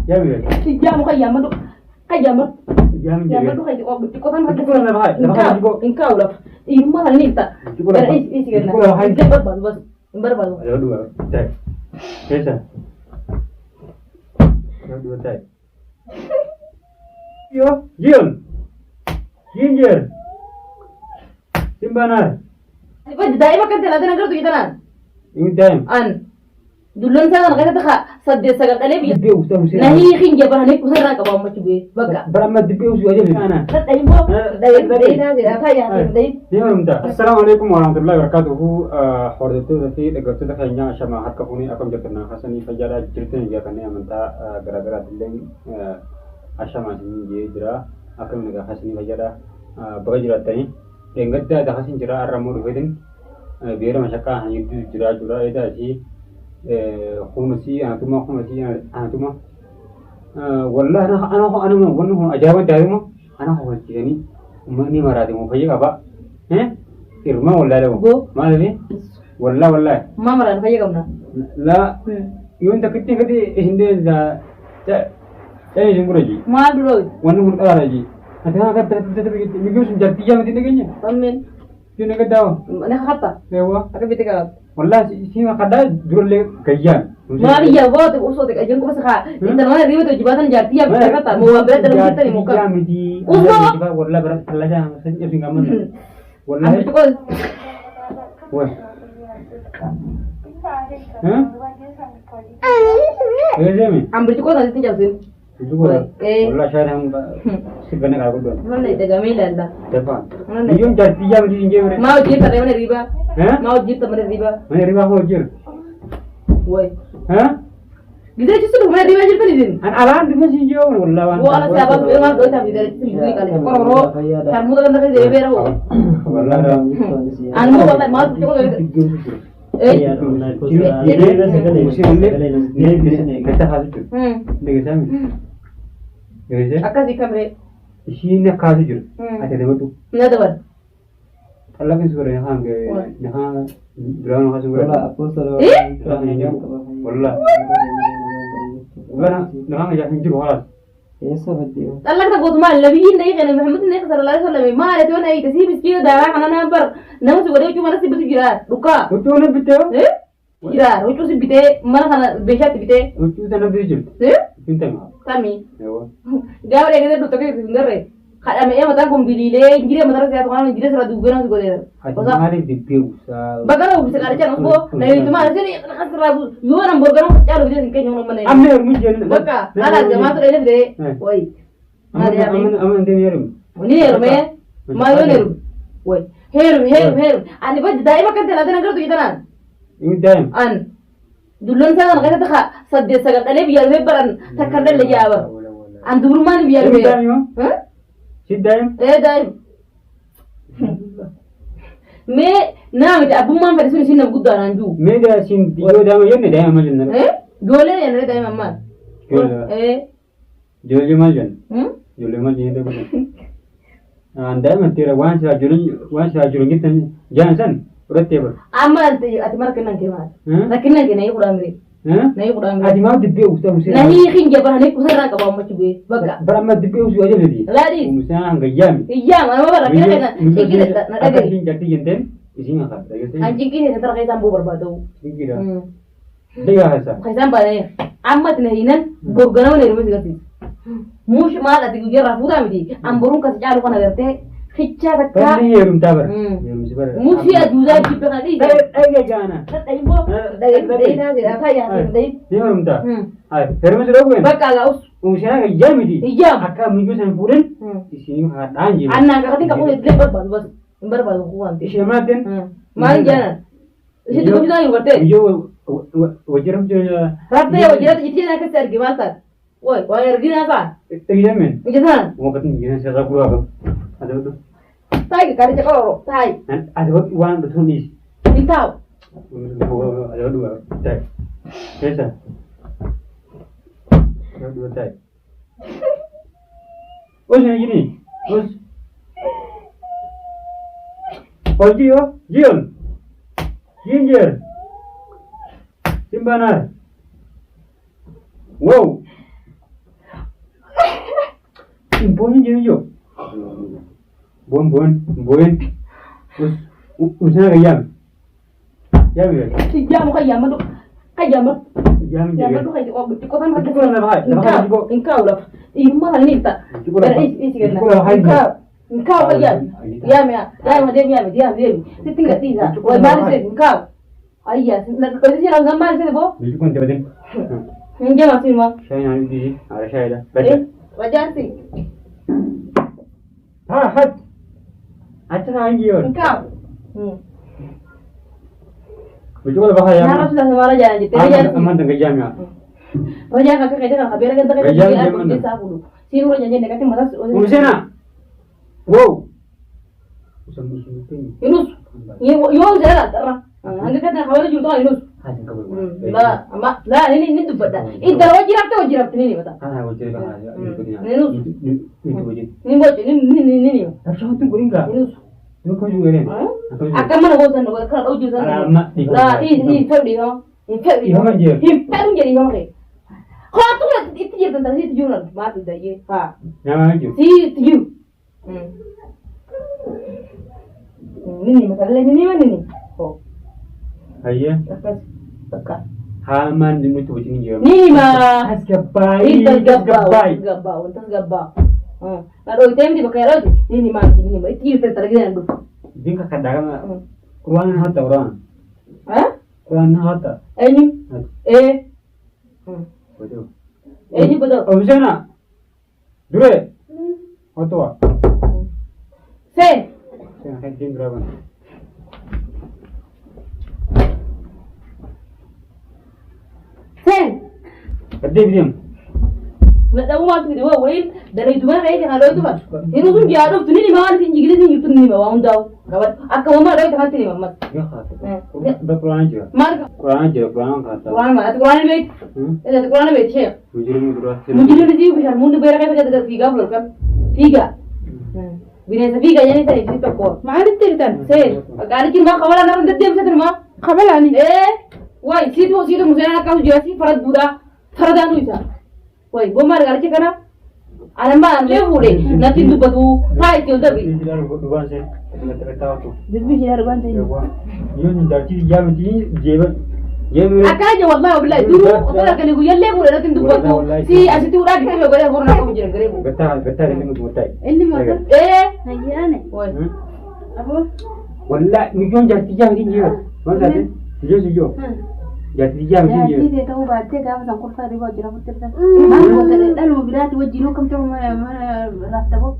يا بيه يا مخيم مدو خيم يا من يا جبل مدو خيم تقول ما تقول أنا بهاي إن كاولا يما نيتا تقول أنا إيش تقول أنا هاي كده بس بربادو يا دوا تاي كيسا يا دوا تاي يو جيون جينجر سيمبانا بس دائما كنت لا تنقل تو كده يوم تايم أن دولن سان غير تخا صدق سجل ألف دبي وستا مسير نهي خين جبر هنيك وسرنا كبار ما تبي بقى برا دبي وسوا أجل أنا لا تيمو ده أتايا ده السلام عليكم ورحمة الله وبركاته حردتو في دعوت تخيلنا شما هرك فوني أكم جتنا حسني فجارة جرتين جا كني أمانتا غرغرة دلين أشما سني جرا أكم نجا حسني فجارة بغجرة تاني إنقذ ده حسن جرا الرمور هيدن بيرة مشاكا هنيدو جرا إذا شيء خمسي أنا توما والله أنا ما أجابت دائما أنا هو يعني ماني مرادي مو فيك أبا إرما ولا لا ما أدري والله ما مرة فيا كمنا لا يوم تكتي كتي هندي ذا إيه جمهوري ما أدري وانا من أراجي هذا كده ميجوس جاتيا مدينة كنيا أمين شنو كده أنا خطأ ليه أكيد بتكلم والله سيما كده دور لي كيان ما بيجي وقت وصوتك أجنكم بس خا أنت ما نريد تجيبان جاتيا بتكلم مو أبدا dalam kita ni muka والله برا الله جاه سنجر سنجامن والله wah Rezeki ambil cukup nanti tinggal sini itu gua والله شايل هم سبنا كارو دون mana itu kami landa depan يوم جاتي يا مدي نجيب mau jir tapi mana riba mau jir tapi mana riba mana riba هو جير woi ها Gitu justru mana riba jir tadi sini أنا الآن دمشي جو والله wala siapa yang mau doa tapi dari sini kali kororo kamu tuh kan dari daerah والله anu mau kata mau cukup Akasih kamera. Sini kasu jur. Ada dua tu. Nada ber. Allah kan suara yang hang, yang berang kasu suara. Wallah. Wallah, nah yang jur waras. Allah kata buat mal, lebih ini kan Muhammad ini sallallahu alaihi wasallam. Mal itu kan itu sih miskin darah karena nampak. Nama sudah cuma nasi betul jirat. Duka. Betul mana betul? Jirat. Itu sih bete. Mana kana besar bete. Betul sana betul. Pintar. Kami. Gak boleh kita tutup ke sini deh. Kalau memang mata kumbilile, jadi mata saya tuh kan jadi serah dua orang juga deh. Hanya hari dipiu sah. Bagaimana bisa kerja nopo? Nah itu mah sini kan serah dua orang borgan cari bisa singkir yang mana? Amne mungkin. Baka, ada jemaah tuh ini deh. Woi. Aman dia herum. Ini herum ya? Malu herum. Woi. Herum. Ani baju daim akan telat negara tuh kita nan. Ini daim. An. Duluan saya nak kata kah? Sadde sagat ale biar beberan takkan ada lagi apa? An dulu mana biar beber? Hah? Si daim? Daim. Me, nah itu abu man pada sini sini bukan anju. Me dah sin dia daim ya, daim macam mana? Gole ya, daim amma. Jole macam? Jole macam itu bukan. Anda mentira wan saya jurung kita jangan udah tiba. Amma ati mar kenan kemat. Lakinan kenai kurang beri. Naik kurang beri. Adi mau dipi ustaz musim. Nahi khinja bar naik kusara ka bawa macam be. Baga. Berapa dipi ustaz aja lagi. Ladi. Musim angga jam. Iya, mana bar kena. Ikut tak ada. Jadi jenten. Isinya apa? Anjing ini setelah kita sambu berbatu. Kira. Dia hasa. Kita sambu ni. Amma tinahinan borgana mana rumah sih. Mush mal ati gue rafuda midi. Amborun kasih jalu kana berte. Khicca takka. Ini yerum tabar. Yerum sebar. Mushi ajuza jipe kali. Ay gana. Tay bo. Day na apa ya? Day. Yerum ta. Ay, yerum sudah gue. Bakal aus. Mushi na jam midi. Jam. Akka minggu san puren. Di sini hat anjing. Anak kakak tinggal punya lebar bas. Lebar bas kuan. Isi maten. Mari jangan. Isi tu kita yang berte. Yo wajiram jo. Rapi wajiram itu nak keser gimana? Woi, wajir gina apa? Terjamin. Jangan. Mau ketemu gina saya gua apa? Ada tu. Tai kari cakap tai. Ada uang betul ni. Intau. Ada dua. Tai. Biasa. Ada dua tai. Oh ni gini. Terus. Polio, Jion. Ginger. Simbanar. Wow. بون جيو بون وسنا قيام يا بيه Jamu kayak mana? Kayak mana? قيام Ya جيو mana kayak oh betul kau sama Betul lah, bahaya. Engkau lah. Ini mana ni tak? Betul lah, bahaya. Isi kan? Betul lah, bahaya. Engkau kayak. Ya dia. Setingkat tiga. Wah mana sih engkau? Ayah, nak kau sih orang gambar sih boh? बिल्कुल कौन तेरे Enggak masih mah. शायद आने दीजिए अरे शायद Wajar sih. हाँ हट अच्छा आएंगी और Engkau. बिल्कुल bahaya Nah, sudah sama raja aja. Terus aman dengan jamnya raja kakak kita kan habis kita Raja kita zaman bisa dulu. Sini raja jadi katanya malas. Usena wow Yunus. Yo jalan terang. Anda kata hawala jual tuh Yunus. لا ini tuh Inta wajib ini bata. Yunus. Ini bocor ini. Tapi siapa tuh enggak? Yunus. Itu kau juga ini. Akan mana kau sana? Kalau kau jual sana. Lah ini ferdi ho. Ini ferdi. Ini ferdi jadi mana? Kau tuh itu jadi tentang itu jual mati dah ye. Ha. Nama itu. Si itu. Ini masalah ini mana ni? Oh. Ayah. Dekat. Haman di mutu begini je. Ni mah. Asgabai. Itu gabau. Lalu itu yang dipakai lagi. Ini mah. Itu terlagi dengan tu. Dia kadang-kadang Quran hata orang. Hah? Quran hata. Ini. Betul. Ini betul. Oh sana. Dure. Atau. Sen. Saya hadirin berapa? Sen. Hadirin diam. Nak tahu macam itu, walaupun dari itu mana kayak kalau itu kan, ini tuh dia ada tuh ni mana sih jadi ni itu ni mah, orang tahu. Kawan, aku mama ada itu hati ni mama. Ya kata. Dah Quran je. Mana? Quran je, Quran kata. Quran mana? Quran ni baik. Itu Quran ni baik sih. Mujrim Quran. Mungkin dia sih bisa mundur berapa kali kita tiga belum kan? Tiga. Bina tiga jadi saya itu kok. Mana cerita? Sen, kali ini mah kawan orang dia bisa terima. Kabar ni. Wah, situ mungkin anak kau juga sih farat budak, faradan itu. Woi, bomar garci kana? Anak mah dia boleh. Nanti tu batu, hai tu dah bi. Ini dah Quran se. Kita tahu tu. Jadi dia ada bantai. Ya wah. Ini darti jam ini jebat. Ya. Akaja wallahi wallahi dulu orang kali gue yalle boleh nanti tu batu. Si asitu udah kita boleh orang nak bicara kerja. Betul ini mutai. Ini mana? Nagira ni. Woi. Apa? Wallah, ni kan darti jam ini je. Mana tu? Sejo. Darti jam ini je. Jadi tahu baca kamu sangkut kari bawa jeram cerita. Mana buat dalam mobil tu wajib kamu tu mana rata bu.